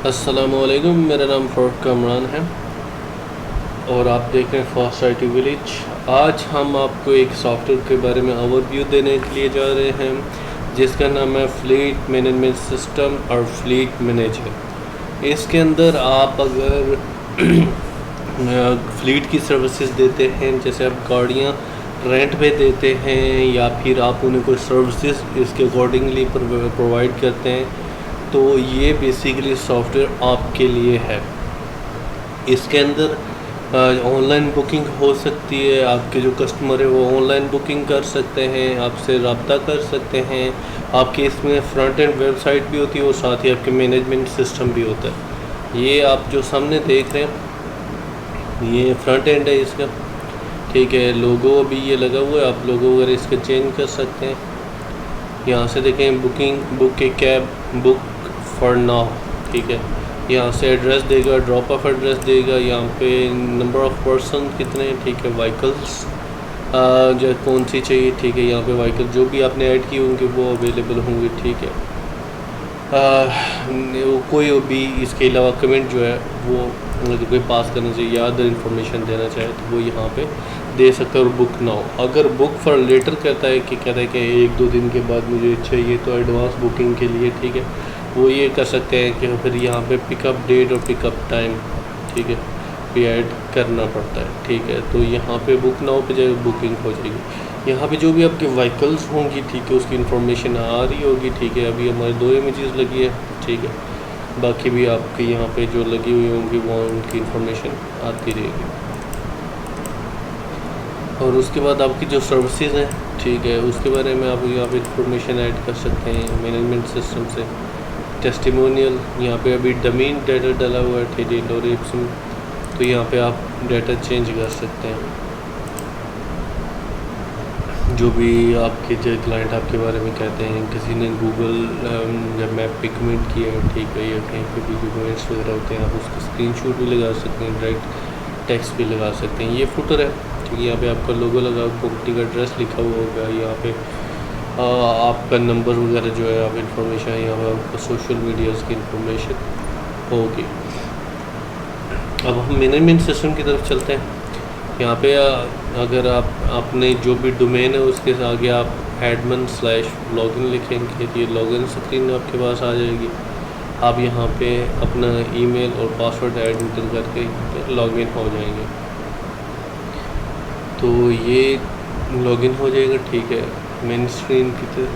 अस्सलामुअलैकुम, मेरा नाम फ़ारूक कमरान है और आप देख रहे हैं फास्ट आईटी विलेज। आज हम आपको एक सॉफ्टवेयर के बारे में ओवरव्यू देने के लिए जा रहे हैं जिसका नाम है फ्लीट मैनेजमेंट सिस्टम और फ्लीट मैनेजर। इसके अंदर आप अगर फ्लीट की सर्विसेज देते हैं, जैसे आप गाड़ियाँ रेंट पे देते हैं या फिर आप उन्हें कोई सर्विसेज इसके अकॉर्डिंगली प्रोवाइड करते हैं, तो ये बेसिकली सॉफ्टवेयर आपके लिए है। इसके अंदर ऑनलाइन बुकिंग हो सकती है, आपके जो कस्टमर है वो ऑनलाइन बुकिंग कर सकते हैं, आपसे रब्ता कर सकते हैं। आपके इसमें फ्रंट एंड वेबसाइट भी होती है और साथ ही आपके मैनेजमेंट सिस्टम भी होता है। ये आप जो सामने देख रहे हैं ये फ्रंट एंड है इसका, ठीक है। लोगो अभी ये लगा हुआ है, आप लोगो वगैरह इसका चेंज कर सकते हैं। यहाँ से देखें book A cab, book for now, ठीक है। यहाँ से एड्रेस देगा, ड्रॉप ऑफ एड्रेस देगा, यहाँ पे नंबर ऑफ़ पर्सन कितने, ठीक है। व्हीकल्स जो कौन सी चाहिए, ठीक है। यहाँ पे व्हीकल जो भी आपने ऐड किए होंगे वो अवेलेबल होंगे, ठीक है। कोई भी इसके अलावा कमेंट जो है वो अगर कोई पास करना चाहिए या अदर इन्फॉर्मेशन देना चाहे तो वो यहाँ पे दे सकते हैं। और बुक नाउ अगर बुक फॉर लेटर कहता है कि 1-2 दिन के बाद मुझे चाहिए तो एडवांस बुकिंग के लिए, ठीक है, वो ये कर सकते हैं कि फिर यहाँ पे पिकअप डेट और पिकअप टाइम, ठीक है, भी ऐड करना पड़ता है, ठीक है। तो यहाँ पे बुक नाउ पे जाए बुकिंग हो जाएगी। यहाँ पे जो भी आपके व्हीकल्स होंगी, ठीक है, उसकी इन्फॉर्मेशन आ रही होगी, ठीक है। अभी हमारे 2 इमेजेस लगी है, ठीक है। बाकी भी आपके यहाँ पे जो लगी हुई होंगी वो उनकी इन्फॉर्मेशन आती रहेगी। और उसके बाद आपकी जो सर्विसेज हैं, ठीक है, उसके बारे में आप यहाँ पे इन्फॉर्मेशन ऐड कर सकते हैं मैनेजमेंट सिस्टम से। टेस्टिमोनियल, यहाँ पे अभी डोमेन डाटा डाला हुआ है, ठीक है, और इप्सम, तो यहाँ पे आप डाटा चेंज कर सकते हैं। जो भी आपके जो क्लाइंट आपके बारे में कहते हैं, किसी ने गूगल जब मैप पे कमेंट किया है, ठीक है, या कहीं पे भी जो कमेंट्स वगैरह होते हैं आप उसका स्क्रीनशॉट भी लगा सकते हैं, डायरेक्ट टेक्स्ट भी लगा सकते हैं। ये फुटर है, ठीक है। यहाँ पे आपका लोगो लगा, कंपनी का एड्रेस लिखा हुआ होगा, यहाँ पे आपका नंबर वगैरह जो है आप इन्फॉर्मेशन, यहाँ पर आपका सोशल मीडियाज़ की इन्फॉर्मेशन होगी। अब हम मैनेजमेंट सिस्टम की तरफ चलते हैं। यहाँ पे अगर आपने जो भी डोमेन है उसके आगे आप admin/login लिखेंगे तो ये लॉगिन स्क्रीन आपके पास आ जाएगी। आप यहाँ पे अपना ईमेल और पासवर्ड एंटर करके लॉगिन हो जाएंगे, तो ये लॉगिन हो जाएगा, ठीक है। मेन स्क्रीन की तरह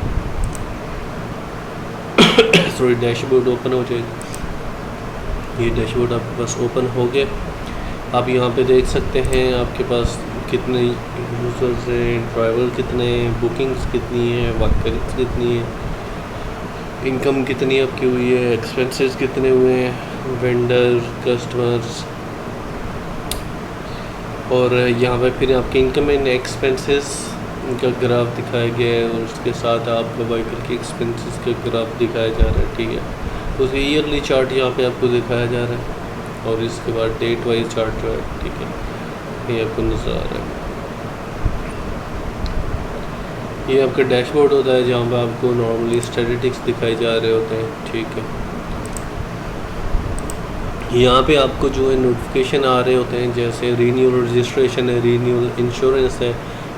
सॉरी डैशबोर्ड ओपन हो जाएगा। ये डैशबोर्ड आपके पास ओपन हो गया। आप यहाँ पे देख सकते हैं आपके पास कितने यूज़र्स हैं, ड्राइवर कितने हैं, बुकिंग्स कितनी है, व्हीकल्स कितनी है, इनकम कितनी आपकी हुई है, एक्सपेंसेस कितने हुए हैं, वेंडर, कस्टमर्स। और यहाँ पे फिर आपके इनकम एंड एक्सपेंसेस का ग्राफ दिखाया गया है और उसके साथ आपका व्हीकल के एक्सपेंसेस का ग्राफ दिखाया जा रहा है, ठीक है। उसके ईयरली चार्ट यहाँ पे आपको दिखाया जा रहा है और इसके बाद डेट वाइज चार्ट जो है, ठीक है, ये आपको नज़र आ रहा है। ये आपका डैशबोर्ड होता है जहाँ पे आपको नॉर्मली स्टैटिस्टिक्स दिखाए जा रहे होते हैं, ठीक है। यहाँ पे आपको जो है नोटिफिकेशन आ रहे होते हैं, जैसे रीन्यूअल रजिस्ट्रेशन है, रीन्यूअल इंश्योरेंस है,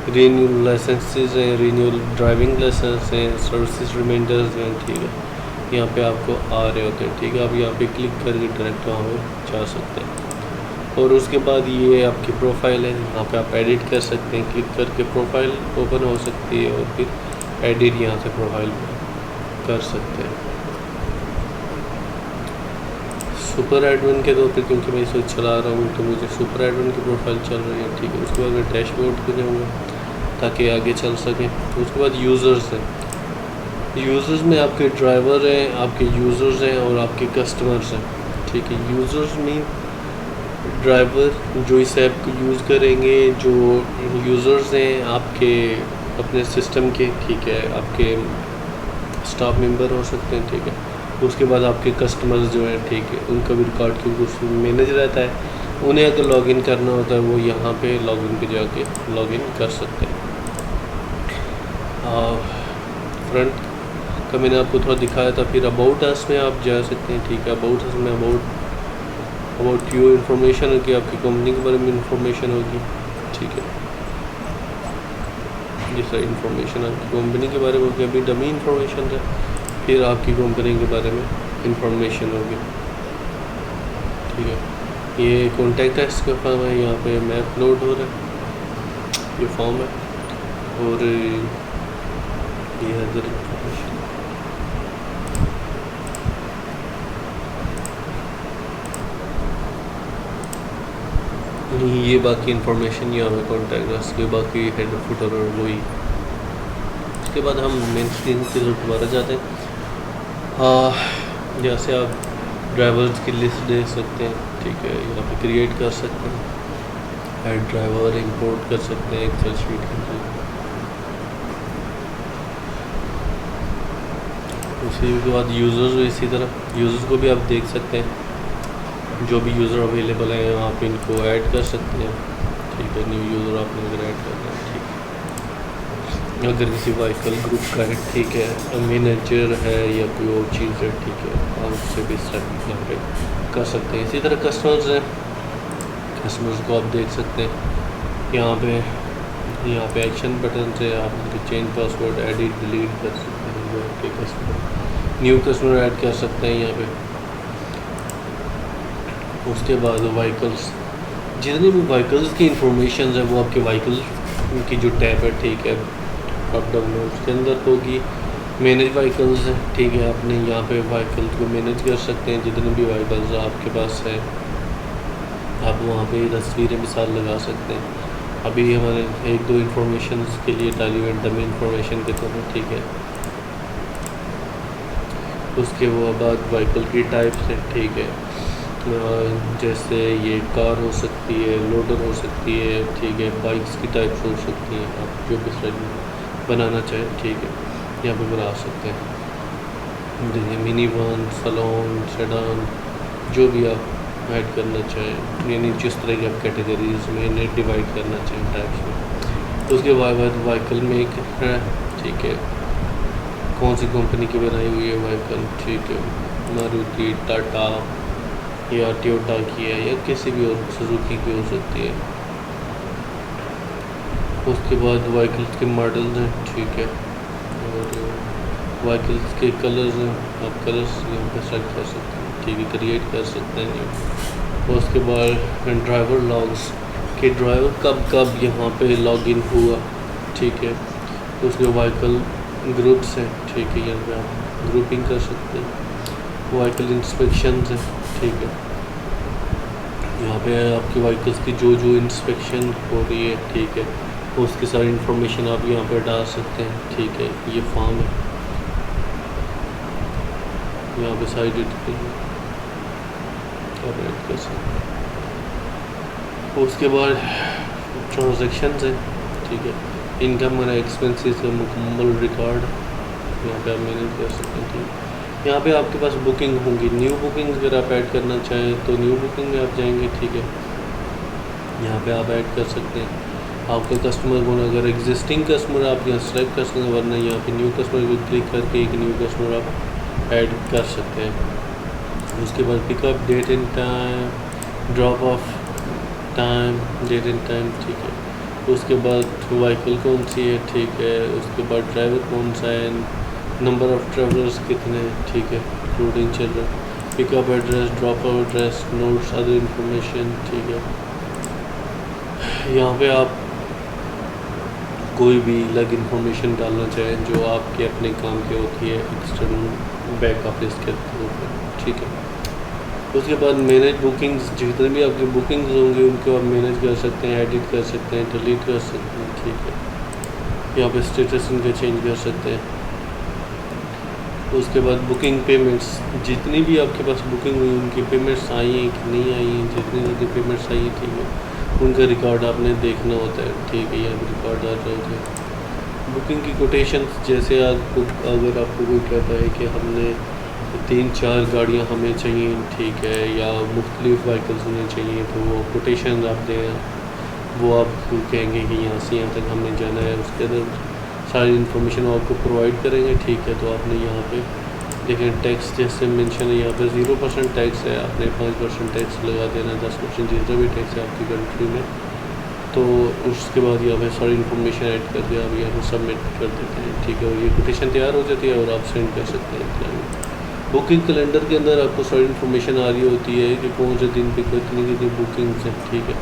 रीन्यूअल लाइसेंसेस हैं, रीन्यूअल ड्राइविंग लाइसेंस हैं, सर्विसेज रिमाइंडर्स हैं, ठीक है। यहाँ पे आपको आ रहे होते हैं, ठीक है। आप यहाँ पे क्लिक करके डायरेक्ट वहाँ पे जा सकते हैं। और उसके बाद ये आपकी प्रोफाइल है, यहाँ पे आप एडिट कर सकते हैं, क्लिक करके प्रोफाइल ओपन हो सकती है और फिर एडिट यहाँ से प्रोफाइल कर सकते हैं। सुपर एडमिन के तौर पे क्योंकि मैं इसे चला रहा हूँ तो मुझे सुपर एडमिन की प्रोफाइल चल रही है, ठीक है। उसके बाद मैं डैशबोर्ड पे जाऊँगा ताकि आगे चल सकें। उसके बाद यूज़र्स हैं, यूज़र्स में आपके ड्राइवर हैं, आपके यूज़र्स हैं और आपके कस्टमर्स हैं, ठीक है। यूज़र्स मीन ड्राइवर जो इस ऐप को यूज़ करेंगे, जो यूज़र्स हैं आपके अपने सिस्टम के, ठीक है, आपके स्टाफ मेंबर हो सकते हैं, ठीक है। उसके बाद आपके कस्टमर्स जो हैं, ठीक है, उनका भी रिकॉर्ड क्योंकि उसमें मैनेज रहता है, उन्हें अगर लॉगिन करना होता है वो यहाँ पे लॉगिन पे जाके लॉगिन कर सकते हैं। फ्रंट का मैंने आपको थोड़ा दिखाया था। फिर अबाउट अस में आप जा सकते हैं, ठीक है। अबाउट अस में अबाउट यू इन्फॉर्मेशन होगी, आपकी कंपनी के बारे में इंफॉर्मेशन होगी, ठीक है। जिस तरह इंफॉर्मेशन आपकी कंपनी के बारे में होगी, अभी डमी इंफॉर्मेशन है, फिर आपकी कंपनी के बारे में इंफॉर्मेशन होगी, ठीक है। ये कॉन्टैक्ट अस का फॉर्म है, यहाँ पे मैप लोड हो रहा है, ये फॉर्म है। और ये अदर इंफॉर्मेशन, ये बाकी इंफॉर्मेशन यहाँ पे कॉन्टैक्ट अस के, बाकी हेडर फुटर और वही। उसके बाद हम मेन स्क्रीन की तरफ दोबारा जाते हैं। जैसे आप ड्राइवर्स की लिस्ट दे सकते हैं, ठीक है। यहाँ पे क्रिएट कर सकते हैं, ऐड ड्राइवर इंपोर्ट कर सकते हैं एक्सेल शीट के थ्रू। उसी के बाद यूज़र्स, इसी तरह यूज़र्स को भी आप देख सकते हैं, जो भी यूज़र अवेलेबल हैं आप इनको ऐड कर सकते हैं, ठीक है। न्यू यूज़र आपने अगर ऐड करना है, ठीक है। अगर किसी व्हीकल ग्रुप का है, ठीक है, मैनेजर है या कोई और चीज़ है, ठीक है, आप उससे भी सेट यहाँ पे कर सकते हैं। इसी तरह कस्टमर्स हैं, कस्टमर्स को आप देख सकते हैं यहाँ पे एक्शन बटन से आप उनके चेंज पासवर्ड, एडिट, डिलीट कर सकते हैं। जो आपके कस्टमर न्यू कस्टमर ऐड कर सकते हैं यहाँ पे। उसके बाद व्हीकल्स, जितनी भी व्हीकल्स की इंफॉर्मेशन है वो आपके व्हीकल की जो टैब है, ठीक है, अप डाउन उसके अंदर होगी। मैनेज व्हीकल्स है, ठीक है, आपने यहाँ पे व्हीकल्स को मैनेज कर सकते हैं। जितने भी व्हीकल्स आपके पास है आप वहाँ पे तस्वीरें मिसाल लगा सकते हैं। अभी हमारे एक दो इंफॉर्मेशन के लिए डाली हुई डमी इंफॉर्मेशन के तौर पर, ठीक है। उसके बाद व्हीकल की टाइप से, ठीक है, जैसे ये कार हो सकती है, लोडर हो सकती है, ठीक है, बाइक्स की टाइप्स हो सकती हैं। आप जो भी स्लाइड बनाना चाहें, ठीक है, यहाँ पे बना सकते हैं। जैसे मिनी वन, सलोन, सेडान, जो भी आप ऐड करना चाहें, यानी जिस तरह की आप कैटेगरीज में इन्हें डिवाइड करना चाहें टाइप्स में। उसके बाद व्हीकल में एक है, ठीक है, कौन सी कंपनी की बनाई हुई है व्हीकल, ठीक है, मारुति, टाटा या टोयोटा की है या किसी भी और सुजुकी की हो सकती है। उसके बाद व्हीकल्स के मॉडल्स हैं, ठीक है, और व्हीकल्स के कलर्स हैं, आप कलर्स यहाँ पे सेलेक्ट कर सकते हैं, ठीक है, क्रिएट कर सकते हैं। उसके बाद ड्राइवर लॉग्स कि ड्राइवर कब कब यहाँ पे लॉगिन हुआ, ठीक है। उसके व्हीकल ग्रुप्स हैं, ठीक है, यहाँ पे आप ग्रुपिंग कर सकते हैं। व्हीकल इंस्पेक्शन है, ठीक है, यहाँ पे आपके व्हीकल्स की जो जो इंस्पेक्शन हो रही है, ठीक है, उसकी सारी इंफॉर्मेशन आप यहाँ पे डाल सकते हैं, ठीक है। ये फॉर्म है, यहाँ पे सारी डिटेल आप ऐड कर सकते हैं। उसके बाद ट्रांजैक्शन है, ठीक है, इनकम और एक्सपेंसेस का मुकम्मल रिकॉर्ड यहाँ पे आप मैनेज कर सकते हैं, ठीक है। यहाँ पे आपके पास बुकिंग होंगी, न्यू बुकिंग अगर आप ऐड करना चाहें तो न्यू बुकिंग में आप जाएंगे, ठीक है, यहाँ पे आप ऐड कर सकते हैं। आपका कस्टमर कौन, अगर एग्जिस्टिंग कस्टमर आप यहाँ सेलेक्ट कर सकते हैं, वरना यहाँ पे न्यू कस्टमर को क्लिक करके एक न्यू कस्टमर आप ऐड कर सकते हैं। उसके बाद pickup date and time, drop off time, date and time, ठीक है। उसके बाद व्हीकल कौन सी है, ठीक है। उसके बाद ड्राइवर कौन सा है, नंबर ऑफ़ ट्रेवलर्स कितने, ठीक है, including children, pickup address, drop of address, notes, other information, ठीक है। यहाँ पे आप कोई भी अलग इंफॉर्मेशन डालना चाहें जो आपके अपने काम की होती है एक्सटर्नल बैक ऑफिस के थ्रू, ठीक है। उसके बाद मैनेज बुकिंग्स, जितने भी आपकी बुकिंग्स होंगी उनको आप मैनेज कर सकते हैं, एडिट कर सकते हैं, डिलीट कर सकते हैं, ठीक है। यहाँ पे स्टेटस इनका चेंज कर सकते हैं। उसके बाद बुकिंग पेमेंट्स, जितनी भी आपके पास बुकिंग हुई उनकी पेमेंट्स आई हैं कि नहीं आई हैं, जितनी ज़्यादा पेमेंट्स आई हैं, ठीक है, उनका रिकॉर्ड आपने देखना होता है, ठीक है। यहाँ पर रिकॉर्ड आ रहे होते हैं। बुकिंग की कोटेशंस, जैसे आपको अगर आपको कोई कहता है कि हमने 3-4 गाड़ियाँ हमें चाहिए, ठीक है, या मुख्तलिफ व्हीकल्स होने चाहिए, तो वो कोटेशन आप दें, वो आप कहेंगे कि यहाँ से यहाँ तक हमें जाना है, उसके अंदर सारी इन्फॉर्मेशन आपको प्रोवाइड करेंगे, ठीक है। तो आपने यहाँ पे देखें टैक्स जैसे मेंशन है यहाँ पे 0% टैक्स है, आपने 5% टैक्स लगा देना, 10% जितना भी टैक्स है आपकी कंट्री में। तो उसके बाद यहाँ पे सारी इन्फॉर्मेशन ऐड कर दिया, आप यहाँ पे सबमिट कर देते हैं, ठीक है। और ये कोटेशन तैयार हो जाती है और आप सेंड कर सकते हैं। बुकिंग कैलेंडर के अंदर आपको सारी इन्फॉर्मेशन आ रही होती है कि कौन से दिन पे कितनी बुकिंग्स हैं, ठीक है।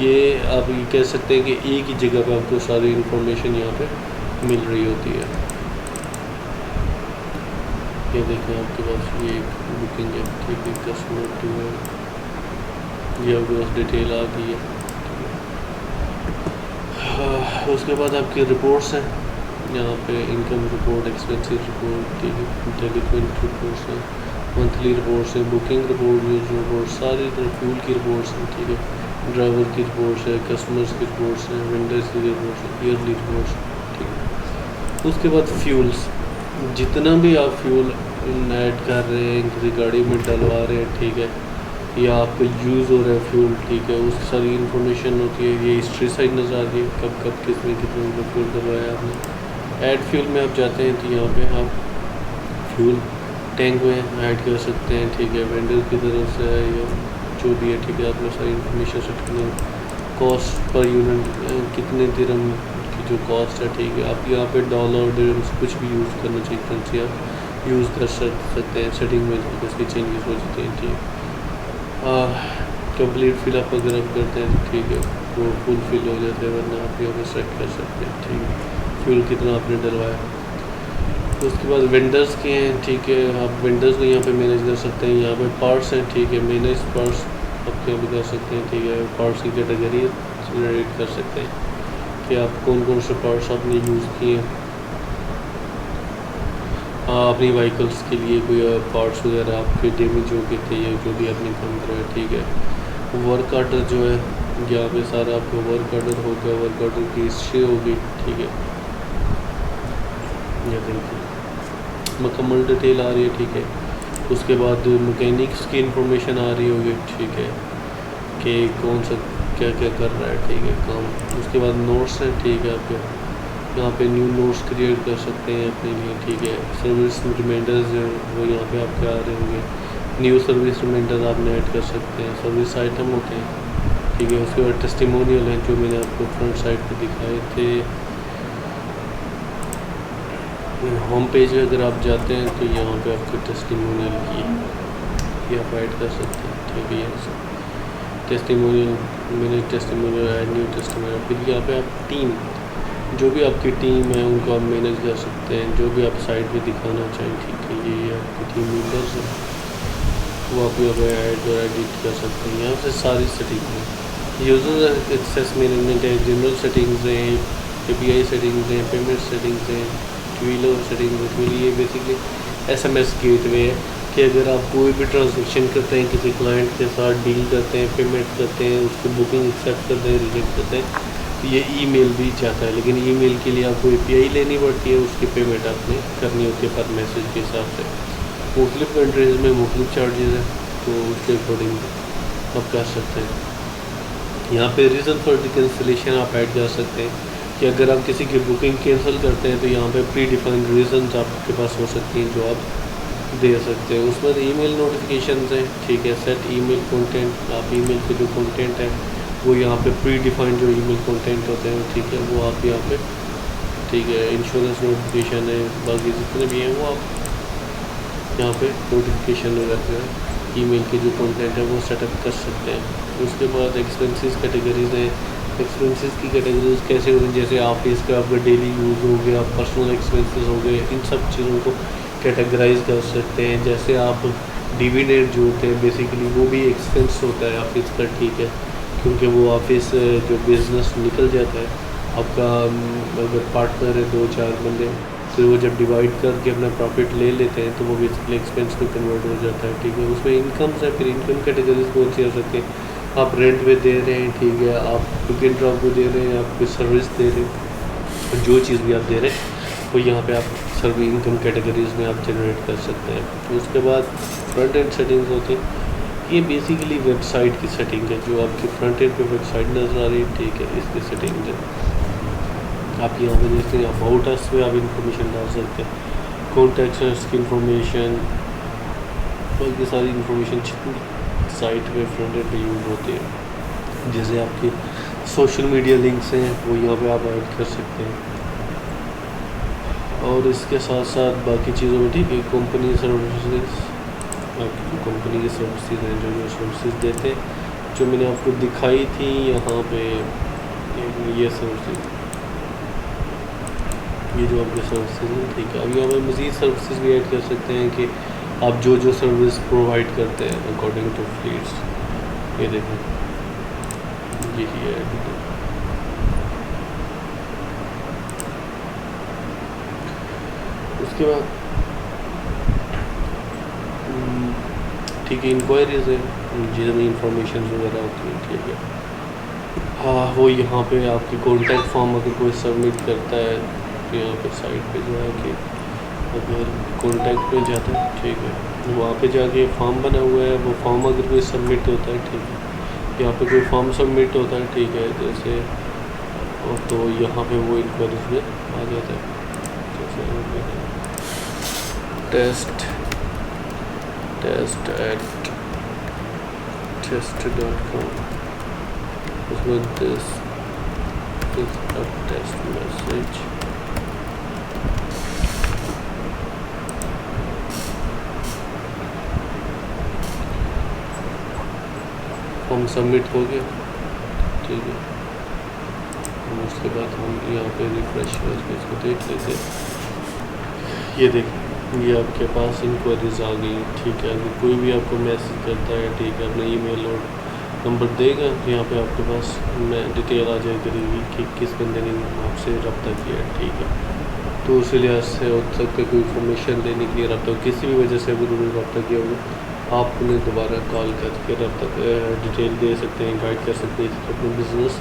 ये आप ये कह सकते हैं कि एक ही जगह पे आपको सारी इन्फॉर्मेशन यहाँ पे मिल रही होती है। ये देखें आपके पास ये बुकिंग है, ठीक है, कस्टमर टू है, ये आपके पास डिटेल आ गई है। उसके बाद आपकी रिपोर्ट्स हैं यहाँ पे, इनकम रिपोर्ट, एक्सपेंसेस रिपोर्ट, ठीक है, डेलिक्वेंट रिपोर्ट्स हैं, मंथली रिपोर्ट्स हैं, बुकिंग रिपोर्ट, यूज रिपोर्ट, सारी फ्यूल की रिपोर्ट्स हैं, ठीक है, ड्राइवर की रिपोर्ट्स है, कस्टमर्स की रिपोर्ट्स हैं, वेंडर्स की रिपोर्ट्स हैं, ईयरली रिपोर्ट्स, ठीक है। उसके बाद फ्यूल्स, जितना भी आप फ्यूल ऐड कर रहे हैं, किसी गाड़ी में डलवा रहे हैं, ठीक है, या आपको यूज़ हो रहा है फ्यूल, ठीक है, उसकी सारी इन्फॉर्मेशन होती है। ये हिस्ट्री साइड नज़र आ रही है, कब कब किस में कितने फ्यूल डलवाया आपने। ऐड फ्यूल में आप जाते हैं तो यहाँ पे आप फ्यूल टैंक में ऐड कर सकते हैं, ठीक है, वेंडर की तरफ से है या जो भी है, ठीक है। आपने सारी इन्फॉर्मेशन सेट करनी, कॉस्ट पर यूनिट कितने दिरहम की जो कॉस्ट है, ठीक है। आप यहाँ पे डॉलर दिरहम्स कुछ भी यूज़ करना चाहिए, करेंसी आप यूज़ कर सकते हैं। सेटिंग में इसकी चेंजेस हो जाते हैं, ठीक है। कंप्लीट फिलअप अगर आप करते हैं तो ठीक है, वो फुल फिल हो जाता है, वरना आप यहाँ पे सेट कर सकते हैं, ठीक है, फ्यूल कितना आपने डलवाया। उसके बाद वेंडर्स के हैं, ठीक है, आप वेंडर्स को यहाँ पे मैनेज कर सकते हैं। यहाँ पे पार्ट्स हैं, ठीक है, मैनेज पार्ट्स आप यहाँ पे कर सकते हैं, ठीक है। पार्ट्स की कैटेगरी जनरेट कर सकते हैं कि आप कौन कौन से पार्ट्स आपने यूज़ किए हैं अपनी व्हीकल्स के लिए, कोई पार्ट्स वगैरह आपके डैमेज हो गए थे या जो भी आपने काम करवाया, ठीक है। वर्क ऑर्डर जो है यहाँ पे सारा आपको वर्क ऑर्डर हो गया, वर्क ऑर्डर की हिस्ट्री होगी, ठीक है, ये देखिए मुकम्मल डिटेल आ रही है, ठीक है। उसके बाद मैकेनिक्स की इंफॉर्मेशन आ रही होगी, ठीक है, कि कौन सा क्या क्या कर रहा है, ठीक है, काम। उसके बाद नोट्स हैं, ठीक है, आपके यहाँ पे न्यू नोट्स क्रिएट कर सकते हैं अपने लिए, ठीक है। सर्विस रिमाइंडर्स हैं वो यहाँ पे आपके आ रहे होंगे, न्यू सर्विस रिमाइंडर आपने ऐड कर सकते हैं, सर्विस आइटम होते हैं, ठीक है। उसके बाद टेस्टिमोनियल हैं जो मैंने आपको फ्रंट साइड पे दिखाए थे। होम पेज में अगर आप जाते हैं तो यहाँ पे आपको टेस्टिमोनियल की आप ऐड कर सकते हैं, ठीक है। यहाँ से टेस्टिमोनियल, मैंने टेस्टिमोनियल ऐड, न्यू टेस्टिमोनियल, फिर यहाँ पे आप टीम, जो भी आपकी टीम है उनको आप मैनेज कर सकते हैं, जो भी आप साइट पे दिखाना चाहें, ठीक है। ये आपकी टीम मेम्बर्स हैं, वो आप यहाँ पे ऐड और एडिट कर सकते हैं। यहाँ से सारी सेटिंग है, यूज़र एक्सेस मैनेजमेंट है, जनरल सेटिंग्स हैं, API सेटिंग्स हैं, पेमेंट सेटिंग्स हैं, ट्विलर सेटिंग्स हैं। ये बेसिकली SMS गेटवे है कि अगर आप कोई भी ट्रांजेक्शन करते हैं, किसी क्लाइंट के साथ डील करते हैं, पेमेंट करते हैं, उसको बुकिंग एक्सेप्ट करते हैं, रिजेक्ट करते हैं, ये ईमेल भी चाहता है, लेकिन ईमेल के लिए आपको API लेनी पड़ती है, उसकी पेमेंट आपने करनी होती है पर मैसेज के हिसाब से। मुख्तलिफ कंट्रीज़ में मुख्तलिफ चार्जेस हैं, तो उसके अकॉर्डिंग आप कर सकते हैं। यहाँ पे रीज़न फॉर कैंसिलेशन आप ऐड कर सकते हैं कि अगर आप किसी की बुकिंग कैंसिल करते हैं तो यहाँ पे प्री डिफाइंड रीज़न्स आपके पास हो सकती हैं जो आप दे सकते हैं। उसमें ईमेल नोटिफिकेशंस हैं, ठीक है, सेट ईमेल कंटेंट, आप ईमेल के जो कंटेंट है वो यहाँ पे प्री डिफाइंड जो ईमेल कंटेंट होते हैं, ठीक है, वो आप यहाँ पे, ठीक है। इंश्योरेंस नोटिफिकेशन है, बाकी जितने भी हैं वो आप यहाँ पे नोटिफिकेशन वगैरह है ईमेल के जो कंटेंट है वो सेटअप कर सकते हैं। उसके बाद एक्सपेंसेस कैटेगरीज हैं, एक्सपेंसेस की कैटेगरीज कैसे होंगी, जैसे ऑफिस का आपका डेली यूज़ हो गया, पर्सनल एक्सपेंसेस हो गए, इन सब चीज़ों को कैटेगराइज कर सकते हैं। जैसे आप डिविडेंड जो होते हैं बेसिकली वो भी एक्सपेंस होता है ऑफिस का, ठीक है, क्योंकि वो ऑफिस जो बिज़नेस निकल जाता है आपका, अगर पार्टनर है 2-4 बंदे, तो वो जब डिवाइड करके अपना प्रॉफिट ले लेते हैं तो वो बेसिकली एक्सपेंस में कन्वर्ट हो जाता है, ठीक है। उसमें इनकम्स है, फिर इनकम कैटेगरीज कौन सी हो सकती है, आप रेंट पे दे रहे हैं, ठीक है, आप पिक एंड ड्रॉप पे दे रहे हैं, आप कोई सर्विस दे रहे हैं, जो चीज़ भी आप दे रहे हैं वो यहाँ पे आप सर्वी इनकम कैटेगरीज में आप जनरेट कर सकते हैं। उसके बाद फ्रंट एंड सेटिंग्स होती हैं, ये बेसिकली वेबसाइट की सेटिंग है, जो आपकी फ्रंट एंड पे वेबसाइट नज़र आ रही है, ठीक है, इसकी सेटिंग है। आप यहाँ पे देखते हैं अबाउट अस पे आप इंफॉर्मेशन डाल सकते हैं, कॉन्टैक्ट अस की इंफॉर्मेशन, बाकी सारी इंफॉर्मेशन जितनी साइट पे फ्रंट एंड पे यूज़ होती है। जैसे आपके सोशल मीडिया लिंक्स हैं वो यहाँ पे आप ऐड कर सकते हैं। और इसके साथ साथ बाकी चीज़ों में ठीक है, कंपनी सर्विसेज, आपकी जो कंपनी की सर्विसेज हैं, जो सर्विसेज देते हैं, जो मैंने आपको दिखाई थी यहाँ पे, ये सर्विसेज, ये जो आपके सर्विसेज हैं, ठीक है। अब यहाँ पे मज़ीद सर्विसेज भी ऐड कर सकते हैं कि आप जो जो सर्विस प्रोवाइड करते हैं अकॉर्डिंग टू फ्लीट्स। ये देखें, यही है। उसके बाद ठीक है, इंक्वायरीज है जिसमें इंफॉर्मेशन वगैरह होती है, ठीक है। हाँ, वो यहाँ पे आपकी कॉन्टैक्ट फॉर्म अगर कोई सबमिट करता है तो यहाँ पे साइट पे जो है कि अगर कॉन्टैक्ट में जाता है, ठीक है, वहाँ पे जाके फॉर्म बना हुआ है, वो फॉर्म अगर कोई सबमिट होता है, ठीक है, यहाँ पे कोई फॉर्म सबमिट होता है, ठीक है, जैसे, और तो यहाँ पे वो इंक्वायरीज में आ जाता है। जैसे test@test.com, उसमें this is a test message, form submit हो गया, ठीक है। उसके बाद हम यहाँ पे रिफ्रेश करके इसको देख लेते हैं। ये देखें, ये आपके पास इंक्वायरीज आ गई, ठीक है। अगर कोई भी आपको मैसेज करता है, ठीक है, अपना ईमेल और नंबर देगा, यहाँ पे आपके पास मैं डिटेल आ जाए करेगी कि किस बंदे ने आपसे रब्ता किया है, ठीक है। तो उसी लिहाज से हो सकता है कोई इन्फॉर्मेशन लेने के लिए रब्ता, किसी भी वजह से अगर उन्होंने रब्ता किया होगा, आप उन्हें दोबारा कॉल करके रब्ता डिटेल दे सकते हैं, गाइड कर सकते हैं, अपना बिजनेस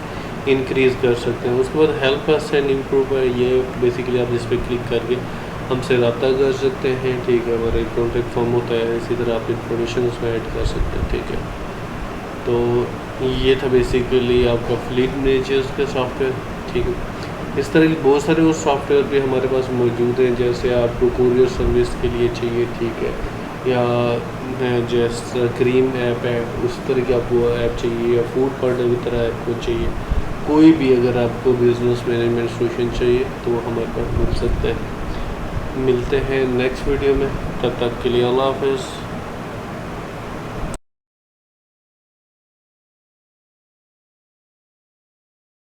इंक्रीज़ कर सकते हैं। उसके बाद हेल्प अस एंड इम्प्रूव है, ये बेसिकली आप इस पर क्लिक करके हमसे रब्ता कर सकते हैं, ठीक है। हमारा एक कॉन्टैक्ट फॉर्म होता है, इसी तरह आप इंफॉर्मेशन उसमें ऐड कर सकते हैं, ठीक है। तो ये था बेसिकली आपका फ्लीट मैनेजर्स का सॉफ्टवेयर, ठीक है। इस तरह की बहुत सारे और सॉफ्टवेयर भी हमारे पास मौजूद हैं, जैसे आपको कुरियर सर्विस के लिए चाहिए, ठीक है, या जैसा क्रीम ऐप है उस तरह की आपको ऐप चाहिए, या फूड पार्टनर की तरह ऐप को चाहिए, कोई भी अगर आपको बिज़नेस मैनेजमेंट सोल्यूशन चाहिए तो हमारे पास मिल सकता है। मिलते हैं नेक्स्ट वीडियो में, तब तक के लिए अल्लाह हाफ़िज़।